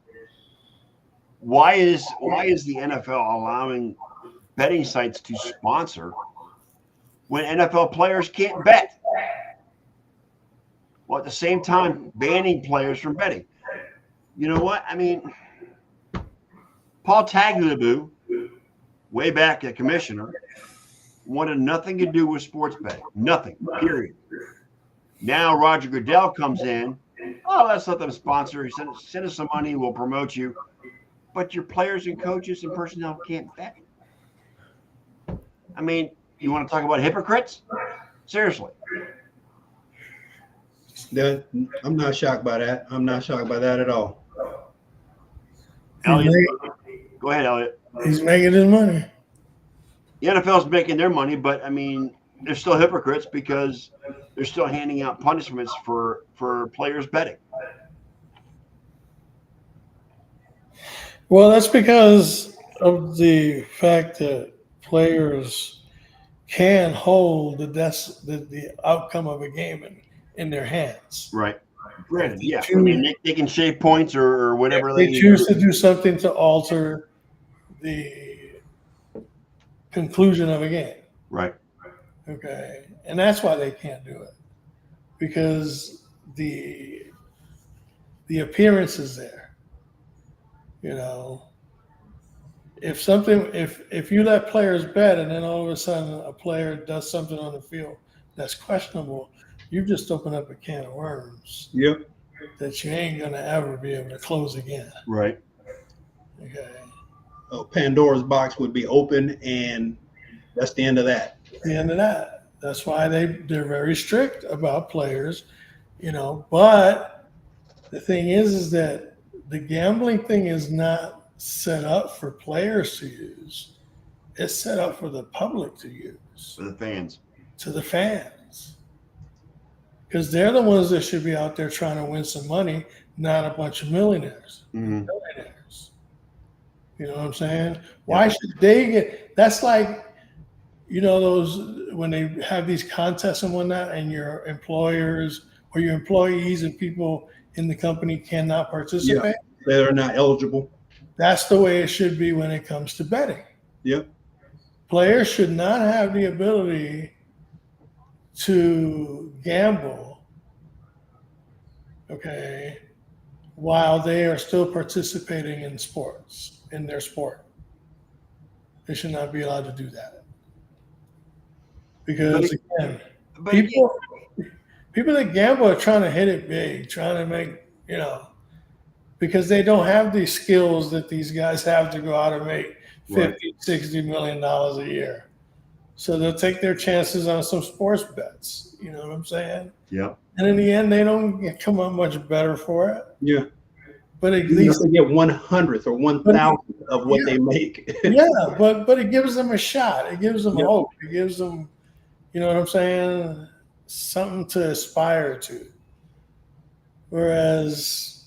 why is the NFL allowing betting sites to sponsor when NFL players can't bet? Well, at the same time, banning players from betting. You know what? Paul Tagliabue, way back the commissioner, wanted nothing to do with sports betting. Nothing, period. Now Roger Goodell comes in. Oh, let's let them sponsor. Send us some money. We'll promote you. But your players and coaches and personnel can't bet. You want to talk about hypocrites? Seriously. I'm not shocked by that. I'm not shocked by that at all. Elliot, go ahead, Elliot. He's making his money. The NFL's making their money, but they're still hypocrites because they're still handing out punishments for players betting. Well, that's because of the fact that players can hold the outcome of a game in their hands. Right. Granted, yeah. They can shave points or whatever they choose to do something to alter the conclusion of a game. Right. Okay. And that's why they can't do it, because the appearance is there. If you let players bet and then all of a sudden a player does something on the field that's questionable, you've just opened up a can of worms. Yep. That you ain't gonna ever be able to close again. Right. Okay. Pandora's box would be open, and that's the end of that. The end of that. That's why they're very strict about players, But the thing is that the gambling thing is not set up for players to use. It's set up for the public to use. For the fans. to the fans. Because they're the ones that should be out there trying to win some money, not a bunch of millionaires. Mhm. Billionaires. You know what I'm saying? Why should they get? That's like, those when they have these contests and whatnot, and your employers or your employees and people in the company cannot participate. They're not eligible. That's the way it should be when it comes to betting. Yep. Players should not have the ability to gamble, okay, while they are still participating in sports, in their sport. They should not be allowed to do that. Because again, people that gamble are trying to hit it big, trying to make, because they don't have these skills that these guys have to go out and make $50, $60 million a year. So they'll take their chances on some sports bets. You know what I'm saying? Yeah. And in the end, they don't come up much better for it. Yeah. But at Even least if they get 100th or 1,000th of what they make. yeah, but it gives them a shot. It gives them hope. It gives them, you know what I'm saying, something to aspire to. Whereas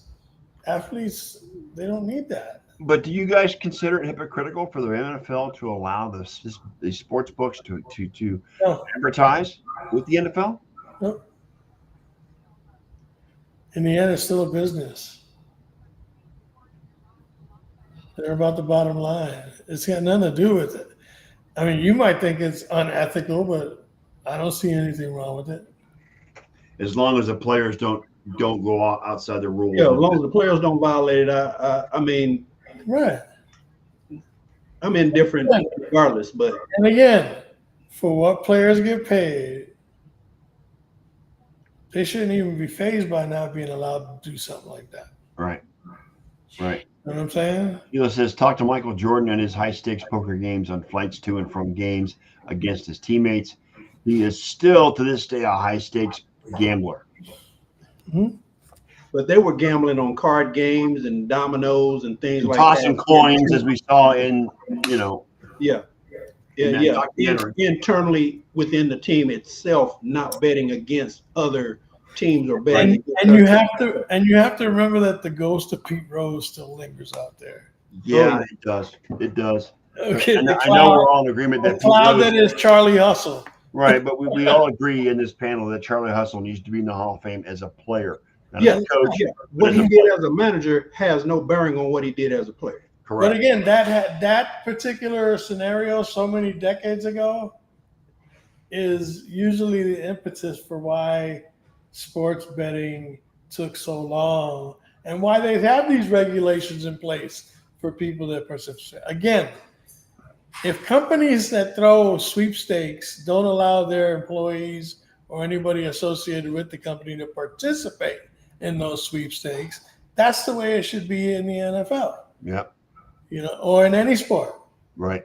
athletes, they don't need that. But do you guys consider it hypocritical for the NFL to allow these sports books to No. advertise with the NFL? No. In the end, it's still a business. They're about the bottom line. It's got nothing to do with it. I mean, you might think it's unethical, but I don't see anything wrong with it. As long as the players don't go outside the rules. Yeah, as long as the players don't violate it, I mean, Right. I'm indifferent regardless, but And again, for what players get paid, they shouldn't even be fazed by not being allowed to do something like that. Right. You know what I'm saying? It says, talk to Michael Jordan and his high-stakes poker games on flights to and from games against his teammates. He is still, to this day, a high-stakes gambler. Mm-hmm. but they were gambling on card games and dominoes and things like Tossing that. coins, as we saw in, Yeah. in that documentary. Internally within the team itself, not betting against other teams or betting. And you have to remember that the ghost of Pete Rose still lingers out there. Yeah, it does. It does. Okay, And the I know we're all in agreement the that cloud Pete that Rose, is Charlie Hustle. right, but we all agree in this panel that Charlie Hustle needs to be in the Hall of Fame as a player, not Yeah, as a coach. yeah. What he did as a manager has no bearing on what he did as a player. Correct. But again, that particular scenario so many decades ago is usually the impetus for why sports betting took so long and why they have these regulations in place for people that participate. Again, if companies that throw sweepstakes don't allow their employees or anybody associated with the company to participate in those sweepstakes, that's the way it should be in the NFL. Yeah. Or in any sport. Right.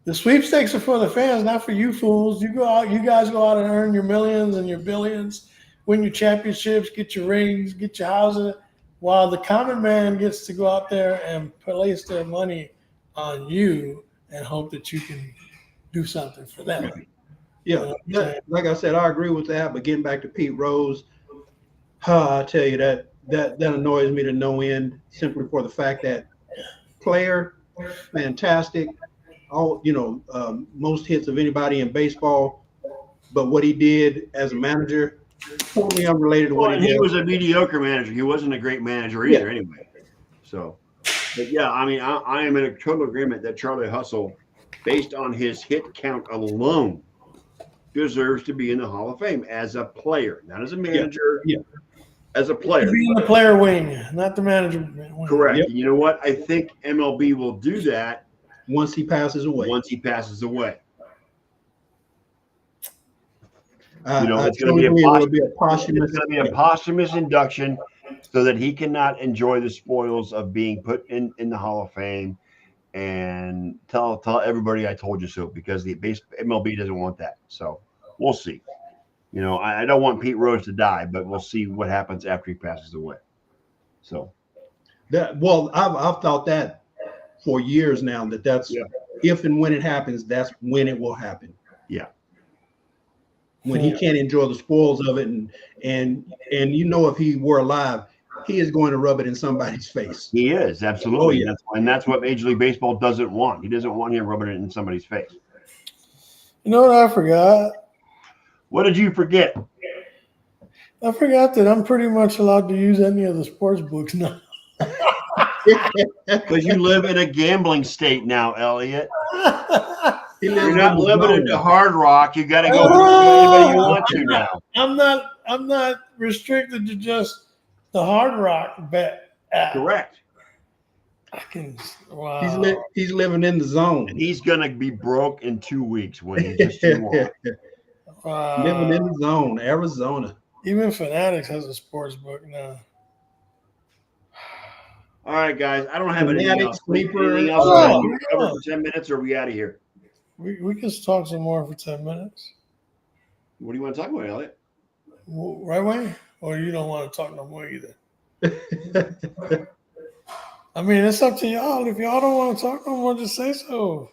The sweepstakes are for the fans, not for you fools. You guys go out and earn your millions and your billions, win your championships, get your rings, get your houses, while the common man gets to go out there and place their money on you and hope that you can do something for them. Yeah, like I said, I agree with that. But getting back to Pete Rose, I tell you that annoys me to no end, simply for the fact that player, fantastic, all most hits of anybody in baseball, but what he did as a manager, totally unrelated to what he did. He was a mediocre manager. He wasn't a great manager either, anyway. So, but yeah, I mean, I am in a total agreement that Charlie Hustle, based on his hit count alone, deserves to be in the Hall of Fame as a player, not as a manager. Yeah. As a player. Be in the player wing, not the manager wing. Correct. Yep. You know what? I think MLB will do that Once he passes away. once he passes away. I It's going to be a posthumous. It's going to be a posthumous induction, so that he cannot enjoy the spoils of being put in the Hall of Fame, and tell everybody I told you so, because the MLB doesn't want that. So we'll see. I don't want Pete Rose to die, but we'll see what happens after he passes away. So I've thought that for years now, that's if and when it happens, that's when it will happen. Yeah. when he can't enjoy the spoils of it, and if he were alive, he is going to rub it in somebody's face. He is, absolutely. Oh, yeah. That's what Major League Baseball doesn't want. He doesn't want him rubbing it in somebody's face. You know what I forgot? What did you forget? I forgot that I'm pretty much allowed to use any of the sports books now. Because you live in a gambling state now, Elliot. You're You're not limited to Hard Rock. You got to go anybody you want to now. I'm not restricted to just the Hard Rock bet app. Correct. I can. Wow. He's living in the zone. And he's gonna be broke in 2 weeks when he just won. Living in the zone, Arizona. Even Fanatics has a sports book now. All right, guys. I don't have anything Fanatic, else. Sleeper. Anything else? Oh, We cover for 10 minutes, or are we out of here? We can talk some more for 10 minutes. What do you want to talk about, Elliot? Right way? Or you don't want to talk no more either? I mean, it's up to y'all. If y'all don't want to talk no more, just say so.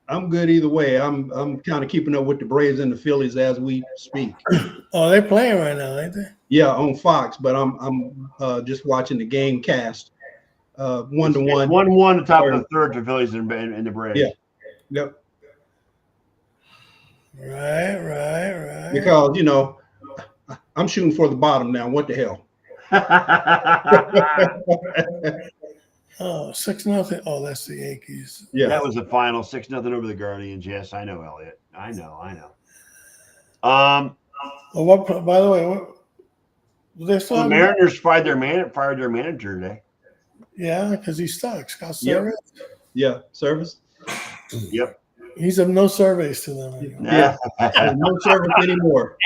I'm good either way. I'm kind of keeping up with the Braves and the Phillies as we speak. Oh, they're playing right now, ain't they? Yeah, on Fox, but I'm just watching the game cast. 1-1. 1-1 the top of the third for Phillies and the Braves. Yeah. Yep. Right. Because I'm shooting for the bottom now. What the hell? Oh, 6-0. Oh, that's the Yankees. Yeah. That was the final 6-0 over the Guardians. Yes, I know, Elliot. I know. Oh, what? By the way, what? They still The have- Mariners fired their manager today. Yeah, because he stuck. Scott Yep. Service. Yeah. Service. Yep. He's of no surveys to them anymore. Yeah. There's no service anymore.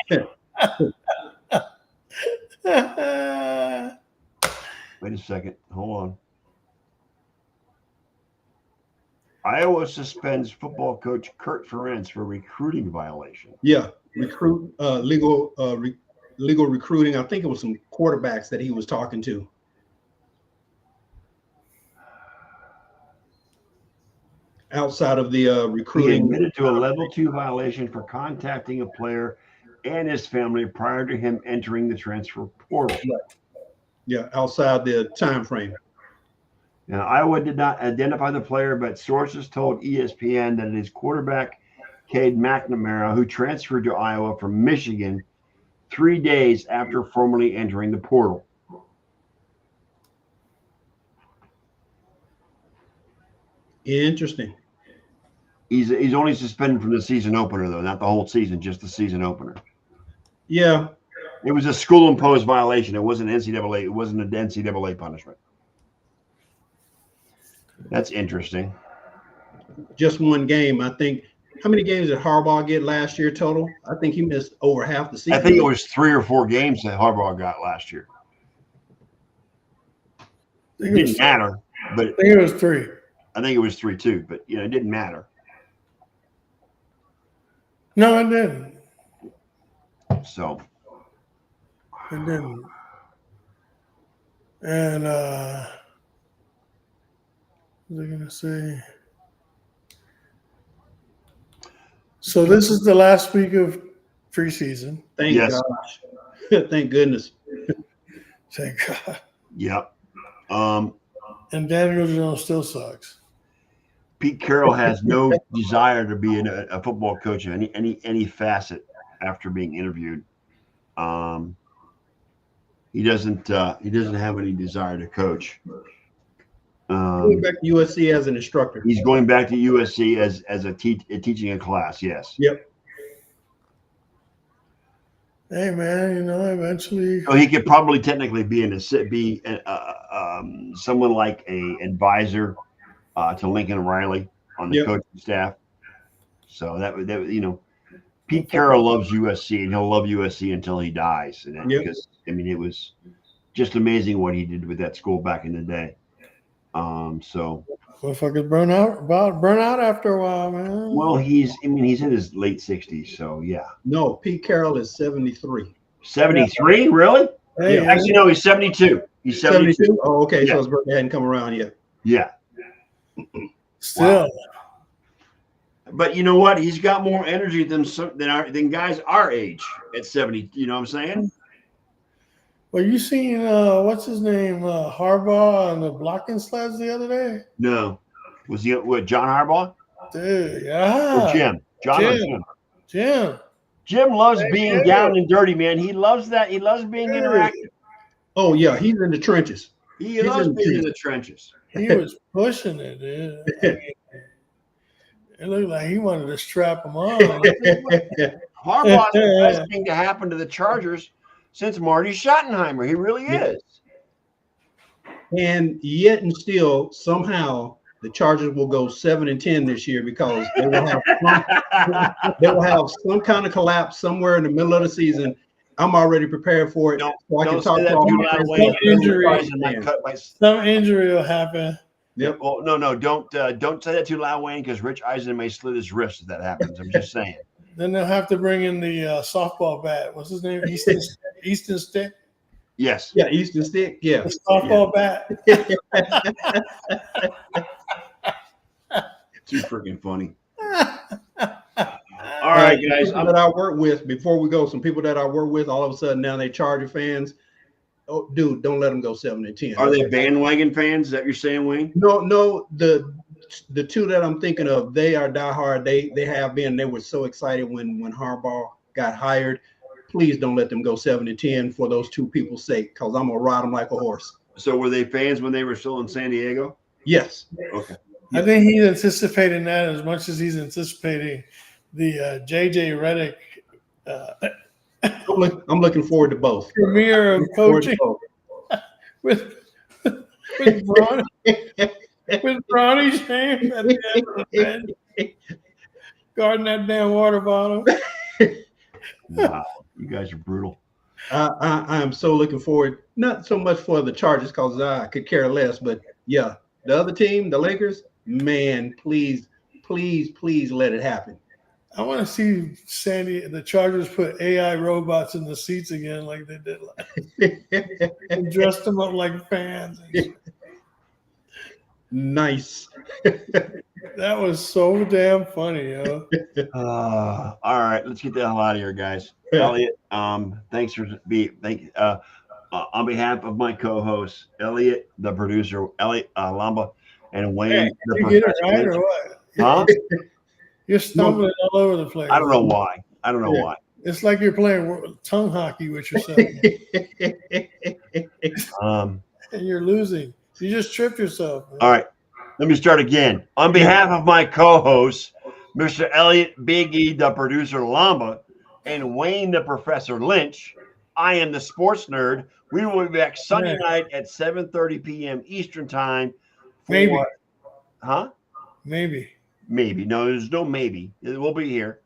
Wait a second. Hold on. Iowa suspends football coach Kurt Ferenc for recruiting violation. Yeah. Legal recruiting. I think it was some quarterbacks that he was talking to. Outside of the He recruiting. admitted to a level 2 violation for contacting a player and his family prior to him entering the transfer portal. Yeah, outside the time frame. Now, Iowa did not identify the player, but sources told ESPN that it is quarterback Cade McNamara, who transferred to Iowa from Michigan 3 days after formally entering the portal. Interesting. He's only suspended from the season opener, though, not the whole season, just the season opener. Yeah. It was a school-imposed violation. It wasn't NCAA. It wasn't an NCAA punishment. That's interesting. Just one game. I think. How many games did Harbaugh get last year total? I think he missed over half the season. I think it was 3 or 4 games that Harbaugh got last year. It didn't matter, but I think it was 3. I think it was 3 too. But it didn't matter. No, it didn't. So It didn't. And what was I gonna say? So this is the last week of preseason. Thank Yes. gosh. Thank goodness. Thank God. Yep. And Daniel Jones still sucks. Pete Carroll has no desire to be a football coach of any facet after being interviewed. He doesn't have any desire to coach. Going back to USC as an instructor. He's going back to USC as teaching a class. Yes. Yep. Hey man, eventually. So he could probably technically be someone like a advisor to Lincoln Riley on the Yep. coaching staff. So that Pete Carroll loves USC, and he'll love USC until he dies. And Yep. because it was just amazing what he did with that school back in the day. So Motherfuckers burn out after a while, man. well, he's in his late 60s. So yeah, No, Pete Carroll is 73. 73, really? Hey, Yeah. Actually, no, he's 72. He's 72. Oh, okay. Yeah. So his birthday hadn't come around yet. Yeah. still. But you know what? He's got more energy than guys our age at 70. You know what I'm saying? Well, you seen what's his name, Harbaugh on the blocking sleds the other day? No. Was he with John Harbaugh? Dude, Or yeah. Jim? John or Jim? Jim. Jim loves being yeah. down and dirty, man. He loves that. He loves being Hey. interactive. Oh yeah, he's in the trenches. He loves being in the trenches. He was pushing it, dude. I mean, it looked like he wanted to strap him on. Harbaugh's the best thing to happen to the Chargers since Marty Schottenheimer. He really is. And yet and still, somehow the Chargers will go 7-10 this year because they will have some kind of collapse somewhere in the middle of the season. I'm already prepared for it. So I can talk to Some injury will happen. Yep. Well, no, don't say that too loud, Wayne, because Rich Eisen may slit his wrist if that happens. I'm just saying. Then they'll have to bring in the softball bat. What's his name? Easton Stick. Yes. Yeah, Easton Stick. Yeah. The softball bat. Too freaking funny. All right, guys. That I work with before we go, some people that I work with, all of a sudden now they Charger fans. Oh, dude, don't let them go 7-10. Are they bandwagon fans? Is that what you're saying, Wayne? No. The two that I'm thinking of, they are diehard. They have been. They were so excited when Harbaugh got hired. Please don't let them go 7-10 for those two people's sake, because I'm gonna ride them like a horse. So were they fans when they were still in San Diego? Yes. Okay. I think he's anticipating that as much as he's anticipating the JJ Redick I'm looking forward to both. premiere of coaching with Bronny, with Bronny James at the end of the bench, guarding that damn water bottle. Wow, you guys are brutal. I am so looking forward, not so much for the Chargers because I could care less, but yeah, the other team, the Lakers, man, please let it happen. I want to see the Chargers put AI robots in the seats again like they did and dress them up like fans. Nice. That was so damn funny, yo. All right, let's get the hell out of here, guys. Elliot, thanks for on behalf of my co-hosts, Elliot, the producer, Elliot Lamba, and Wayne, the you get it right or what? Huh? You're stumbling all over the place. I don't know why. It's like you're playing tongue hockey with yourself. And you're losing. You just tripped yourself. Man. All right. Let me start again. On behalf of my co-hosts, Mr. Elliot Big E, the producer Lamba, and Wayne, the Professor Lynch, I am the sports nerd. We will be back Sunday night at 7:30 p.m. Eastern time. Maybe. Huh? Maybe. No, there's no maybe. We'll be here.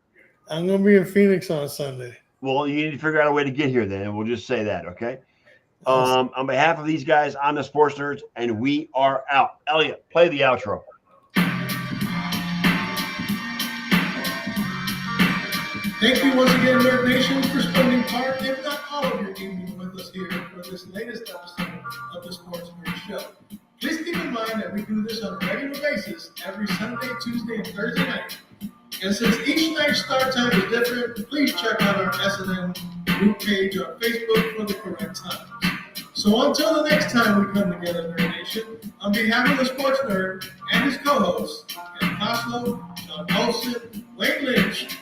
I'm going to be in Phoenix on Sunday. Well, you need to figure out a way to get here then, and we'll just say that, okay? On behalf of these guys, I'm the Sports Nerds, and we are out. Elliot, play the outro. Thank you once again, Nerd Nation, for spending part, if not all of your evening with us here for this latest episode of the Sports Nerd Show. Please keep in mind that we do this on a regular basis every Sunday, Tuesday, and Thursday night. And since each night's start time is different, please check out our S&M group page on Facebook for the correct times. So until the next time we come together, Nerd Nation, on behalf of the Sports Nerd and his co-hosts, Ken Coslow, John Olson, Wayne Lynch,